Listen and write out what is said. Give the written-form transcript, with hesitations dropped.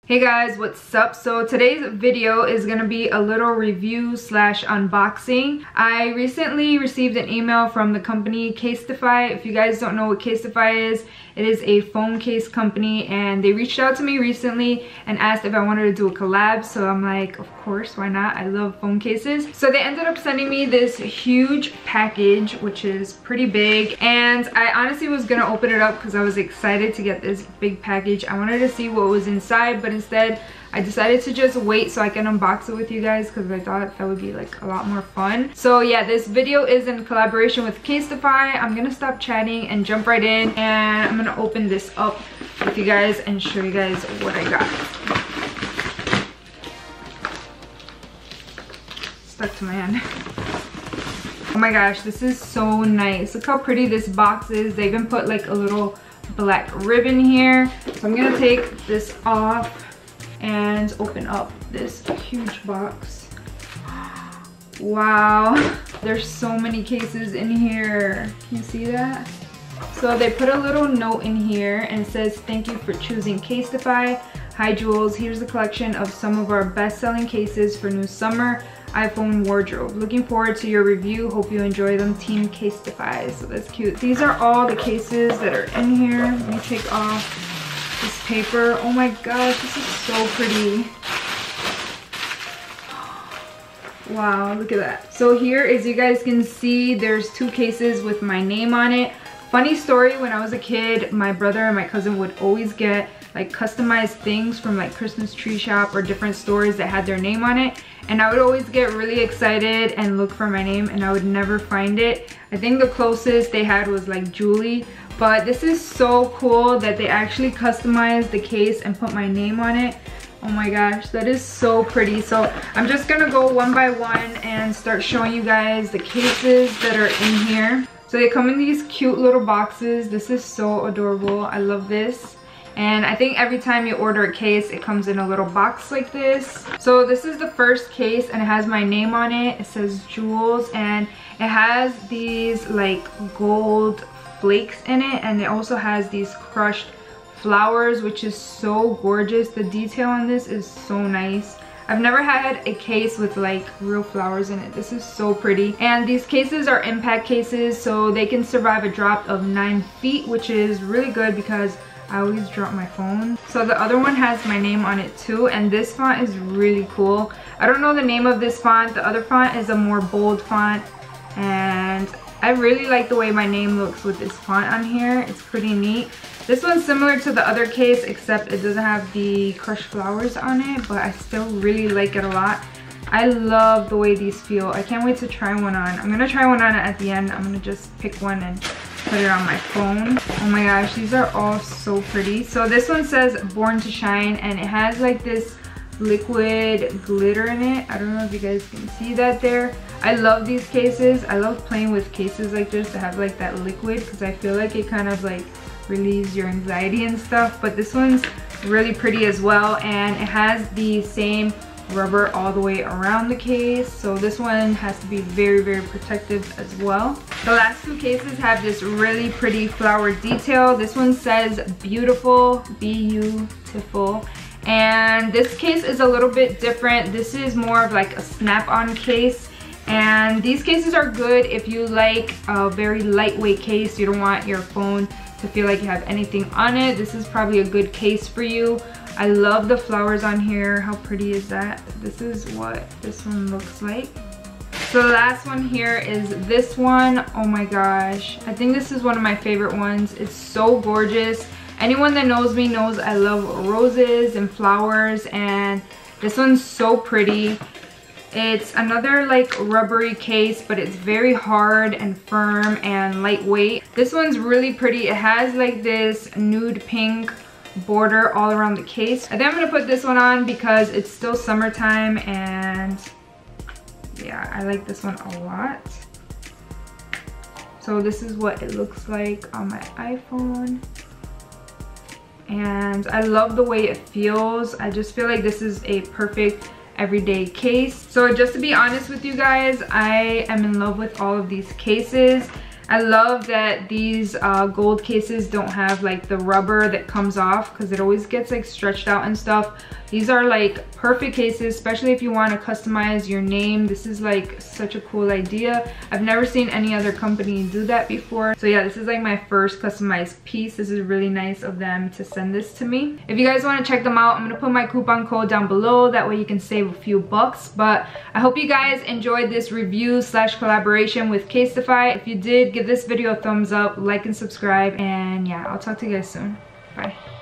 Hey guys, what's up? So today's video is gonna be a little review slash unboxing. I recently received an email from the company Casetify. If you guys don't know what Casetify is, it is a phone case company, and they reached out to me recently and asked if I wanted to do a collab. So I'm like, of course, why not? I love phone cases. So they ended up sending me this huge package, which is pretty big, and I honestly was gonna open it up because I was excited to get this big package. I wanted to see what was inside, but instead I decided to just wait so I can unbox it with you guys because I thought that would be like a lot more fun. So yeah, this video is in collaboration with Casetify. I'm gonna stop chatting and jump right in, and I'm gonna open this up with you guys and show you guys what I got. Stuck to my hand. Oh my gosh, this is so nice. Look how pretty this box is. They even put like a little black ribbon here. So I'm gonna take this off and open up this huge box. Wow, there's so many cases in here. Can you see that? So they put a little note in here and it says, "Thank you for choosing Casetify. Hi Jules, here's the collection of some of our best-selling cases for new summer iPhone wardrobe. Looking forward to your review. Hope you enjoy them. Team Casetify." So that's cute. These are all the cases that are in here. Let me take off this paper. Oh my gosh, this is so pretty. Wow, look at that. So here, as you guys can see, there's two cases with my name on it. Funny story, when I was a kid, my brother and my cousin would always get like customized things from like Christmas Tree Shop or different stores that had their name on it, and I would always get really excited and look for my name, and I would never find it. I think the closest they had was like Julie, but this is so cool that they actually customized the case and put my name on it. Oh my gosh, that is so pretty. So I'm just gonna go one by one and start showing you guys the cases that are in here. So they come in these cute little boxes. This is so adorable. I love this. And I think every time you order a case, it comes in a little box like this. So this is the first case, and it has my name on it. It says Jules, and it has these like gold flakes in it, and it also has these crushed flowers, which is so gorgeous. The detail on this is so nice. I've never had a case with like real flowers in it. This is so pretty. And these cases are impact cases, so they can survive a drop of 9 feet, which is really good because I always drop my phone. So the other one has my name on it too, and this font is really cool. I don't know the name of this font. The other font is a more bold font, and I really like the way my name looks with this font on here. It's pretty neat. This one's similar to the other case, except it doesn't have the crushed flowers on it, but I still really like it a lot. I love the way these feel. I can't wait to try one on. I'm gonna try one on at the end. I'm gonna just pick one and put it on my phone. Oh my gosh, these are all so pretty. So this one says Born to Shine, and it has like this liquid glitter in it. I don't know if you guys can see that there. I love these cases. I love playing with cases like this to have like that liquid, because I feel like it kind of like relieves your anxiety and stuff. But this one's really pretty as well, and it has the same rubber all the way around the case, so this one has to be very, very protective as well. The last two cases have this really pretty flower detail. This one says beautiful, beautiful, and this case is a little bit different. This is more of like a snap-on case, and these cases are good if you like a very lightweight case. You don't want your phone to feel like you have anything on it. This is probably a good case for you. I love the flowers on here. How pretty is that? This is what this one looks like. So the last one here is this one. Oh my gosh, I think this is one of my favorite ones. It's so gorgeous. Anyone that knows me knows I love roses and flowers, and this one's so pretty. It's another like rubbery case, but it's very hard and firm and lightweight. This one's really pretty. It has like this nude pink border all around the case. I think I'm gonna put this one on because it's still summertime, and yeah, I like this one a lot. So this is what it looks like on my iPhone, and I love the way it feels. I just feel like this is a perfect everyday case. So just to be honest with you guys, I am in love with all of these cases. I love that these gold cases don't have like the rubber that comes off, because it always gets like stretched out and stuff. These are like perfect cases, especially if you want to customize your name. This is like such a cool idea. I've never seen any other company do that before. So yeah, this is like my first customized piece. This is really nice of them to send this to me. If you guys want to check them out, I'm gonna put my coupon code down below. That way you can save a few bucks. But I hope you guys enjoyed this review / collaboration with Casetify. If you did, give this video a thumbs up, like and subscribe, and yeah, I'll talk to you guys soon. Bye.